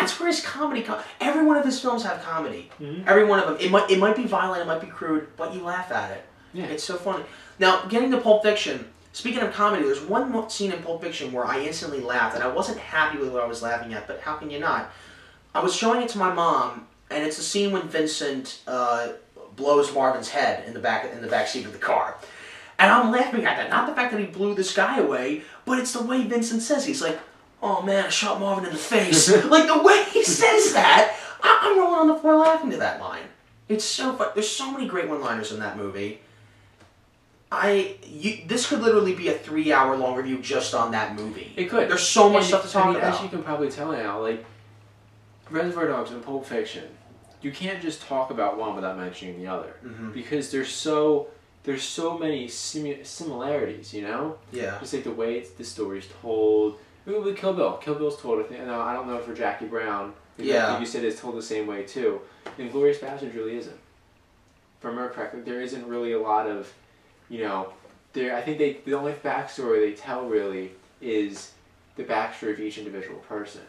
that's where his comedy every one of his films have comedy. Every one of them. It might be violent, it might be crude, but you laugh at it. Yeah. It's so funny. Now, getting to Pulp Fiction, speaking of comedy, there's one scene in Pulp Fiction where I instantly laughed, and I wasn't happy with what I was laughing at, but how can you not? I was showing it to my mom, and it's a scene when Vincent blows Marvin's head in the back seat of the car. And I'm laughing at that. Not the fact that he blew this guy away, but it's the way Vincent says it. He's like, oh man, I shot Marvin in the face. Like the way he says that, I'm rolling on the floor laughing to that line. It's so fun. There's so many great one-liners in that movie. This could literally be a 3-hour-long review just on that movie. It could. There's so much stuff to talk about. As you can probably tell now, like, Reservoir Dogs and Pulp Fiction, you can't just talk about one without mentioning the other. Because there's so many similarities, you know? Yeah. Just like the way the story's told. With Kill Bill. Kill Bill's told, I don't know for Jackie Brown. Like you said, it's told the same way too. And Glorious Bastards really isn't. From her correctly, there isn't really a lot of, I think the only backstory they tell really is the backstory of each individual person.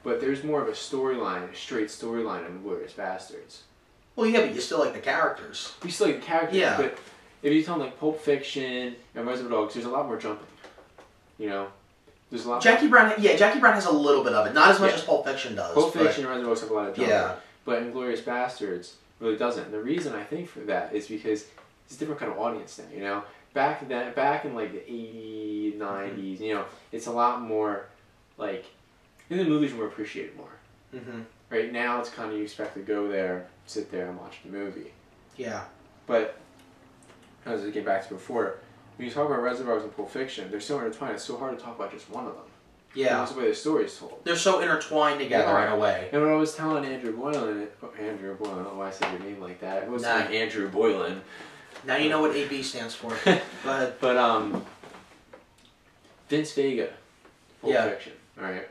But there's more of a storyline, a straight storyline in Glorious Bastards. Well, yeah, but you still like the characters. You still like the characters, but if you tell like Pulp Fiction and Reservoir Dogs, there's a lot more jumping. There's a lot. Jackie Brown has a little bit of it, not as much as Pulp Fiction does. Pulp Fiction and Reservoir Dogs have a lot of jumping, but Inglourious Bastards really doesn't. And the reason I think for that is because it's a different kind of audience now. Back in like the 80s, 90s, it's a lot more like the movies were appreciated more. Right now, it's kind of you expect to go there, sit there, and watch the movie. Yeah. But as I get back to before, when you talk about Reservoir Dogs and Pulp Fiction, they're so intertwined. It's so hard to talk about just one of them. Yeah. That's the way the story is told. They're so intertwined together in a way. And when I was telling Andrew Boylan, I don't know why I said your name like that. It was like Andrew Boylan. Now you know what AB stands for. But Vince Vega, Pulp Fiction. All right.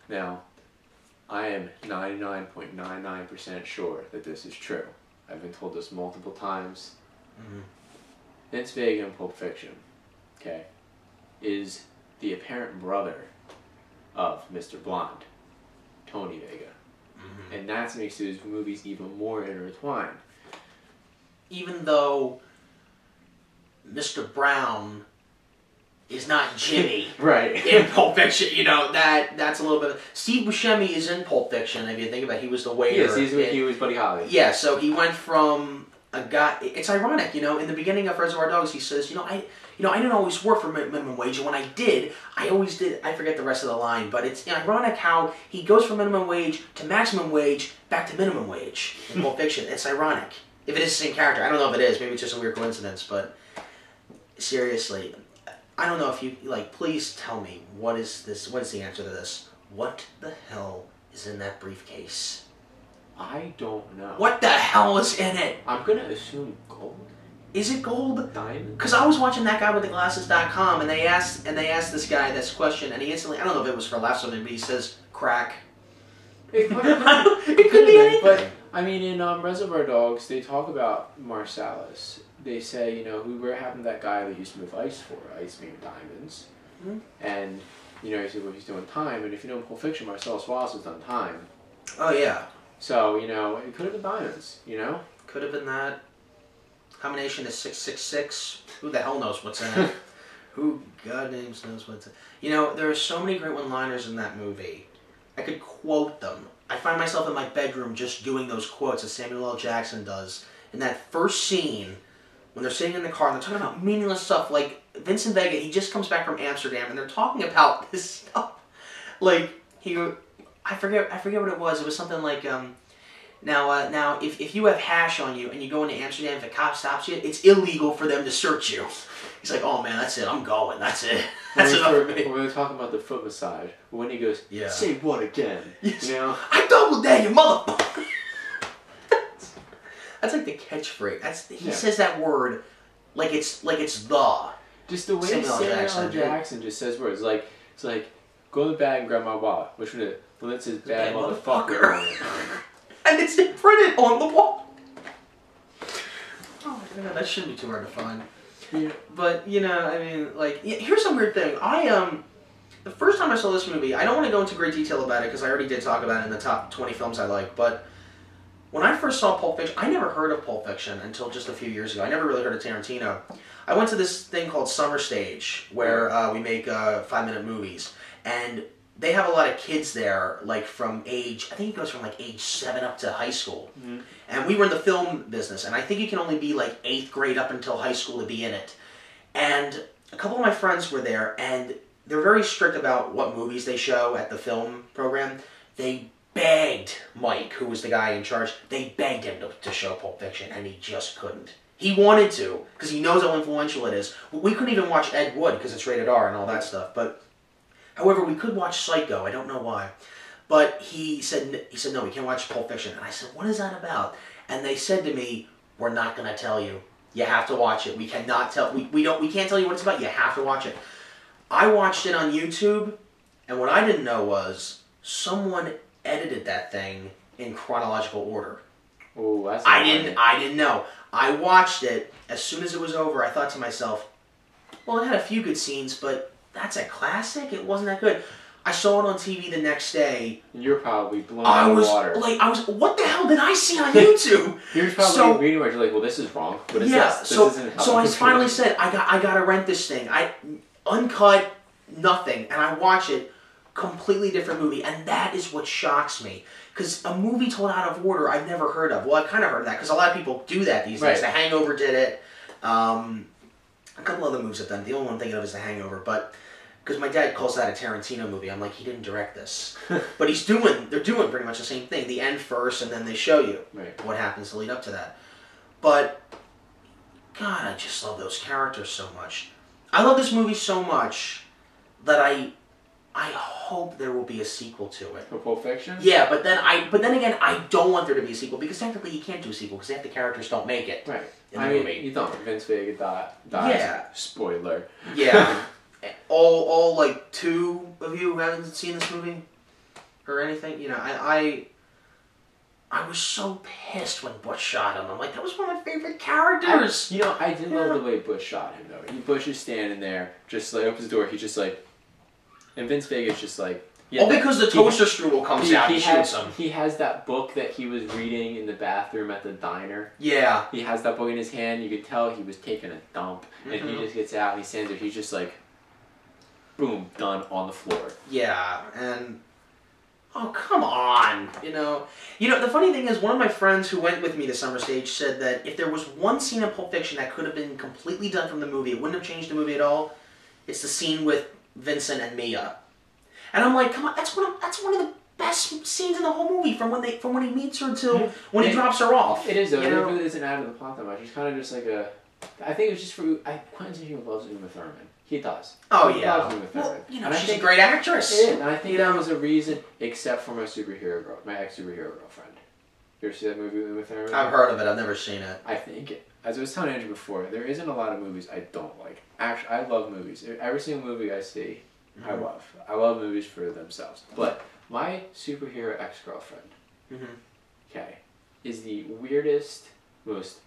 Now, I am 99.99% sure that this is true. I've been told this multiple times. Vince Vega in Pulp Fiction, is the apparent brother of Mr. Blonde, Tony Vega. And that makes those movies even more intertwined. Even though Mr. Brown is not Jimmy in Pulp Fiction, that's a little bit Steve Buscemi is in Pulp Fiction, if you think about it. He was the waiter. Yes, he was Buddy Holly. Yeah, so he went from a guy. It's ironic, in the beginning of Reservoir Dogs, he says, I didn't always work for minimum wage, and when I did, I always did. I forget the rest of the line, but it's ironic how he goes from minimum wage to maximum wage back to minimum wage in Pulp Fiction. It's ironic. If it is the same character, I don't know if it is. Maybe it's just a weird coincidence, but seriously, I don't know if you please tell me what is this? What is the answer to this? What the hell is in that briefcase? I don't know. What the hell is in it? I'm gonna assume gold. Is it gold? Diamond? Because I was watching that guy with the glasses.com, and they asked this guy this question, and he instantly, I don't know if it was for laughs or something, but he says crack. It could be anything. But I mean, in Reservoir Dogs, they talk about Marsalis. They say, who happened to that guy that used to move ice for? Ice being diamonds. And he said, well, he's doing time. And if you know in Pulp Fiction, Marcellus Wallace has done time. Oh yeah. So it could have been diamonds. Could have been that. Combination is 666. Who the hell knows what's in it? Who God names knows what's in it? There are so many great one-liners in that movie. I could quote them. I find myself in my bedroom just doing those quotes as Samuel L. Jackson does. In that first scene, when they're sitting in the car and they're talking about meaningless stuff, like Vincent Vega, he just comes back from Amsterdam and they're talking about this stuff. I forget what it was. It was something like, now if you have hash on you and you go into Amsterdam, if a cop stops you, it's illegal for them to search you. He's like, oh man, that's it, I'm going, that's it. That's enough for me. When we were talking about the foot massage, when he goes, say what again? Yes. I doubled down, you motherfucker. That's like the catchphrase. He says that word like it's the. Just the way Samuel L. Jackson just says words. It's like, go in the bag and grab my wallet. Which one is it? Well, it says bad motherfucker on it. And it's printed on the wall. Oh my god, that shouldn't be too hard to find. Yeah. But, here's a weird thing. The first time I saw this movie, I don't want to go into great detail about it because I already did talk about it in the top 20 films I like, but when I first saw Pulp Fiction, I never heard of Pulp Fiction until just a few years ago. I never really heard of Tarantino. I went to this thing called Summer Stage where we make 5-minute movies, and they have a lot of kids there, like from age, I think it goes from like age 7 up to high school. Mm-hmm. And we were in the film business, and I think you can only be like 8th grade up until high school to be in it. And a couple of my friends were there, and they're very strict about what movies they show at the film program. They begged Mike, who was the guy in charge, they begged him to show Pulp Fiction, and he just couldn't. He wanted to, because he knows how influential it is. We couldn't even watch Ed Wood, because it's rated R and all that stuff, but however, we could watch Psycho. I don't know why. But he said, no, we can't watch Pulp Fiction. And I said, what is that about? And they said to me, we're not going to tell you. You have to watch it. We cannot tell. We can't tell you what it's about. You have to watch it. I watched it on YouTube, and what I didn't know was someone edited that thing in chronological order. Oh, that's I didn't know. I watched it. As soon as it was over, I thought to myself, well, it had a few good scenes, but that's a classic? It wasn't that good. I saw it on TV the next day. You're probably blown out of the water. What the hell did I see on YouTube? You're probably reading where you're like, well, this is wrong. What is this? So I finally said, I gotta rent this thing. Uncut, nothing. And I watch it, completely different movie. And that is what shocks me. Because a movie told out of order I've never heard of. Well, I kind of heard of that because a lot of people do that these days. The Hangover did it. A couple other movies have done. The only one I'm thinking of is The Hangover, but because my dad calls that a Tarantino movie, I'm like, he didn't direct this, but they're doing pretty much the same thing. The end first, and then they show you what happens to lead up to that. But God, I just love those characters so much. I love this movie so much that I hope there will be a sequel to it. For Pulp Fiction? Yeah, but then again, I don't want there to be a sequel because technically you can't do a sequel because half the characters don't make it. Right. You don't. Vince Vega dies. Yeah. Spoiler. Yeah. all like 2 of you who haven't seen this movie or anything, you know, I was so pissed when Butch shot him. I'm like, that was one of my favorite characters. I did love the way Butch shot him though. Butch is standing there, just like opens the door. He's just like, and Vince Vega's just like. Because the toaster strudel comes out and shoots him. He has that book that he was reading in the bathroom at the diner. Yeah. He has that book in his hand. You could tell he was taking a dump, and he just gets out and he stands there. He's just like, boom, done on the floor. Yeah, and oh come on, you know. The funny thing is, one of my friends who went with me to Summer Stage said that if there was one scene in Pulp Fiction that could have been completely done from the movie, it wouldn't have changed the movie at all. It's the scene with Vincent and Mia. And I'm like, come on, that's one of the best scenes in the whole movie from when he meets her till when he drops her off. It is though. It really isn't out of the plot that much. It's kind of just like a. I think it's just for Quentin Tarantino loves Uma Thurman. He does. Oh he yeah. Loves Uma Thurman. Well, she's a great actress. It is, and I think that was a reason, except for my ex-superhero girlfriend. You ever see that movie with Uma Thurman? I've heard of it. I've never seen it. I think, as I was telling Andrew before, there isn't a lot of movies I don't like. Actually, I love movies. Every single movie I see. I love. I love movies for themselves. But my superhero ex-girlfriend, is the weirdest, most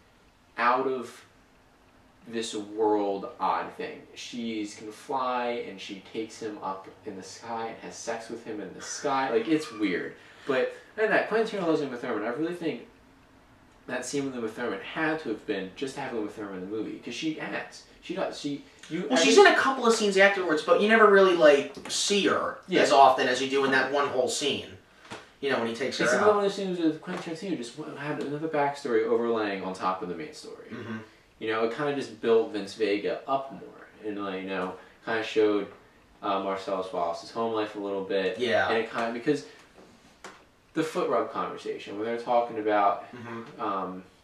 out of this world odd thing. She can fly and she takes him up in the sky and has sex with him in the sky. Like, it's weird. But and that Quentin Tarantino loves Uma Thurman. I really think that scene with Uma Thurman had to have been just to have Uma Thurman in the movie because she acts. She does. She's in a couple of scenes afterwards, but you never really see her as often as you do in that one whole scene. When he takes her out. It's one of those scenes with Quentin Tarantino just had another backstory overlaying on top of the main story. It kind of just built Vince Vega up more, and kind of showed Marcellus Wallace's home life a little bit. Yeah. And it kind of because the foot rub conversation where they're talking about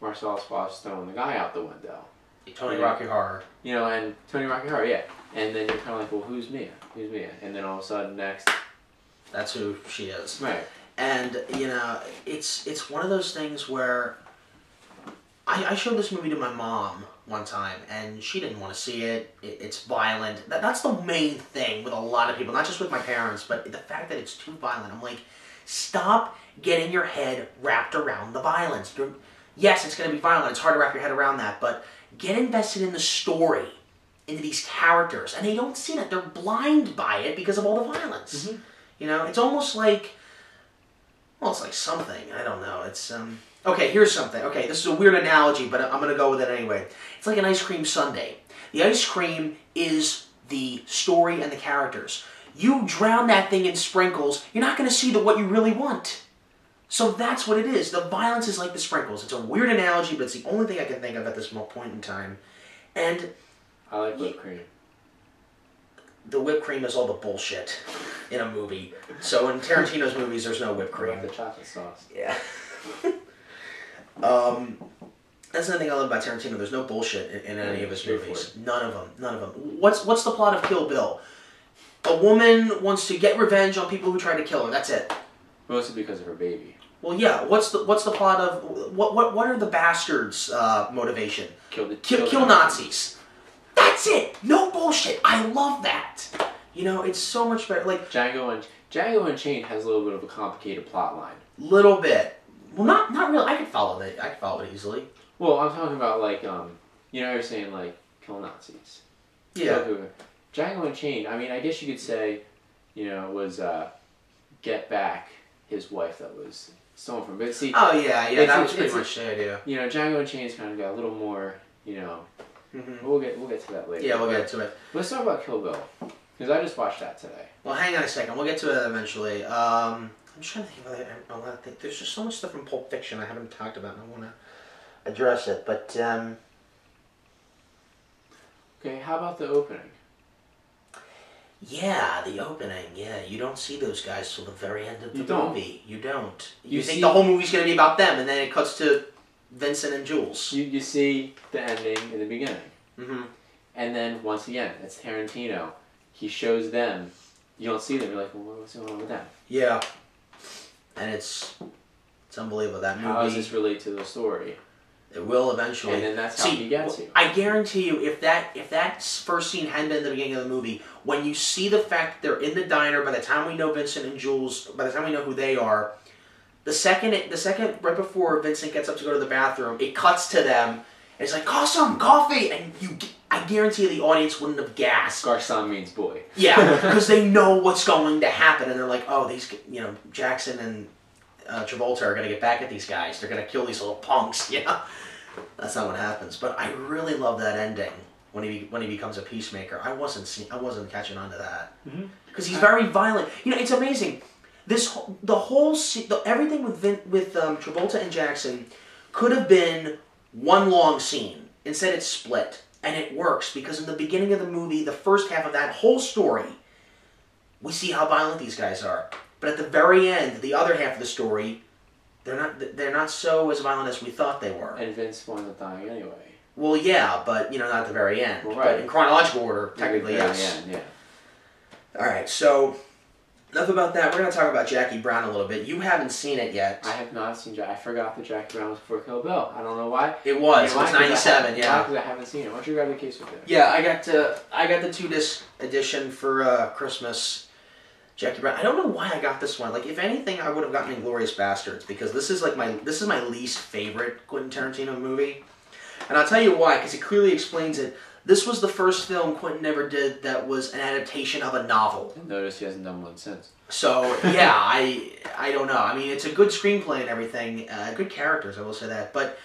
Marcellus Wallace throwing the guy out the window. Tony Rocky Horror. And Tony Rocky Horror, yeah. And then you're kind of like, well, who's Mia? Who's Mia? And then all of a sudden, next. That's who she is. Right. And, it's one of those things where I showed this movie to my mom one time, and she didn't want to see it. It's violent. That's the main thing with a lot of people, not just with my parents, but the fact that it's too violent. I'm like, stop getting your head wrapped around the violence. Yes, it's going to be violent. It's hard to wrap your head around that, but get invested in the story. into these characters, and they don't see that. They're blind by it because of all the violence. Mm-hmm. You know, it's almost like, well, it's like something. I don't know. It's okay. Here's something. Okay, this is a weird analogy, but I'm gonna go with it anyway. It's like an ice cream sundae. The ice cream is the story and the characters. You drown that thing in sprinkles, you're not going to see what you really want. So that's what it is. The violence is like the sprinkles. It's a weird analogy, but it's the only thing I can think of at this point in time. And I like whipped cream. The whipped cream is all the bullshit in a movie. So in Tarantino's movies, there's no whipped cream. I like the chocolate sauce. Yeah. That's another thing I love about Tarantino. There's no bullshit in any of his movies. None of them. None of them. What's the plot of Kill Bill? A woman wants to get revenge on people who tried to kill her. That's it. Mostly because of her baby. Well, yeah. What's the plot of what are the bastards' motivation? Kill Nazis. That's it. No bullshit. I love that. You know, it's so much better. Like Django Unchained has a little bit of a complicated plot line. Little bit. Well, not really. I could follow it. I could follow it easily. Well, I'm talking about like you're saying like kill Nazis. Yeah. Django Unchained. I mean, I guess you could say, was get back his wife that was stolen from. But see. Oh yeah. That was pretty much the idea. Django Unchained's kind of got a little more. Mm-hmm. We'll get to that later. Yeah, we'll get to it. Let's talk about Kill Bill, because I just watched that today. Well, hang on a second. We'll get to it eventually. I'm just trying to think of a lot of things. There's just so much stuff from Pulp Fiction I haven't talked about, and I want to address it. But okay, how about the opening? Yeah, the opening. Yeah, you don't see those guys till the very end of the movie. You don't. You think see, the whole movie's going to be about them, and then it cuts to Vincent and Jules. You see the ending in the beginning. Mm-hmm. And then, once again, it's Tarantino. He shows them. You don't see them. You're like, well, what's going on with them? Yeah. And it's unbelievable. That movie... How does this relate to the story? It will eventually. And then that's how he gets you. I guarantee you, if that first scene hadn't been at the beginning of the movie, when you see the fact that they're in the diner, by the time we know Vincent and Jules, by the time we know who they are, the second right before Vincent gets up to go to the bathroom, it cuts to them, and it's like, call some coffee! And I guarantee you the audience wouldn't have gasped. Garçon means boy. Yeah, because they know what's going to happen, and they're like, oh, these, Jackson and Travolta are going to get back at these guys. They're going to kill these little punks, That's not what happens. But I really love that ending when he becomes a peacemaker. I wasn't catching on to that because he's very violent. It's amazing. Everything with Travolta and Jackson could have been one long scene. Instead, it's split, and it works because in the beginning of the movie, the first half of that whole story, we see how violent these guys are. But at the very end, the other half of the story, they're not so as violent as we thought they were. And Vince wound up dying anyway. Well, yeah, but not at the very end. Well, right. But in chronological order, technically, yes. End, yeah. All right, so enough about that. We're going to talk about Jackie Brown a little bit. You haven't seen it yet. I have not seen I forgot that Jackie Brown was before Kill Bill. I don't know why. It was 97, yeah. Because I haven't seen it. Why don't you grab the case with it? Yeah, I got the 2-disc edition for Christmas. Jackie Brown. I don't know why I got this one. Like, if anything, I would have gotten Inglourious Bastards because this is my least favorite Quentin Tarantino movie, and I'll tell you why. Because it clearly explains it. This was the first film Quentin ever did that was an adaptation of a novel. Notice he hasn't done one since. So yeah, I don't know. I mean, it's a good screenplay and everything, good characters. I will say that. But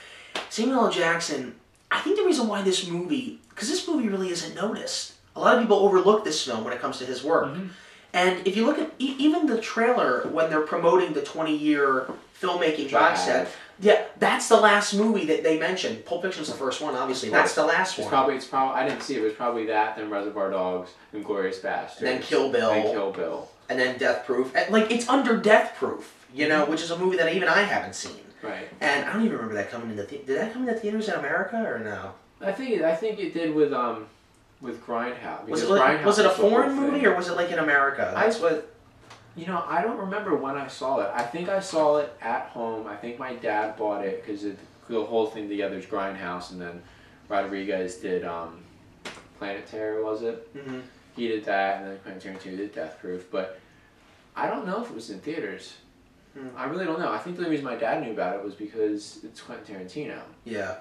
Samuel L. Jackson, I think the reason why this movie, because this movie really isn't noticed. A lot of people overlook this film when it comes to his work. Mm-hmm. And if you look at even the trailer when they're promoting the 20-year filmmaking box set, yeah, that's the last movie that they mentioned. Pulp Fiction's the first one, obviously. That's the last one. It's probably. I didn't see it. It was probably that, then Reservoir Dogs, and Inglourious Bastards, then Kill Bill, and then Death Proof. Like, it's under Death Proof, which is a movie that even I haven't seen. Right. And I don't even remember that coming into did that come into theaters in America or no? I think it did with Grindhouse. Was it a foreign movie or was it like in America? I don't remember when I saw it. I think I saw it at home. I think my dad bought it because the whole thing together is Grindhouse, and then Rodriguez did Planet Terror, was it? Mm-hmm. He did that, and then Quentin Tarantino did Death Proof. But I don't know if it was in theaters. I really don't know. I think the only reason my dad knew about it was because it's Quentin Tarantino. Yeah.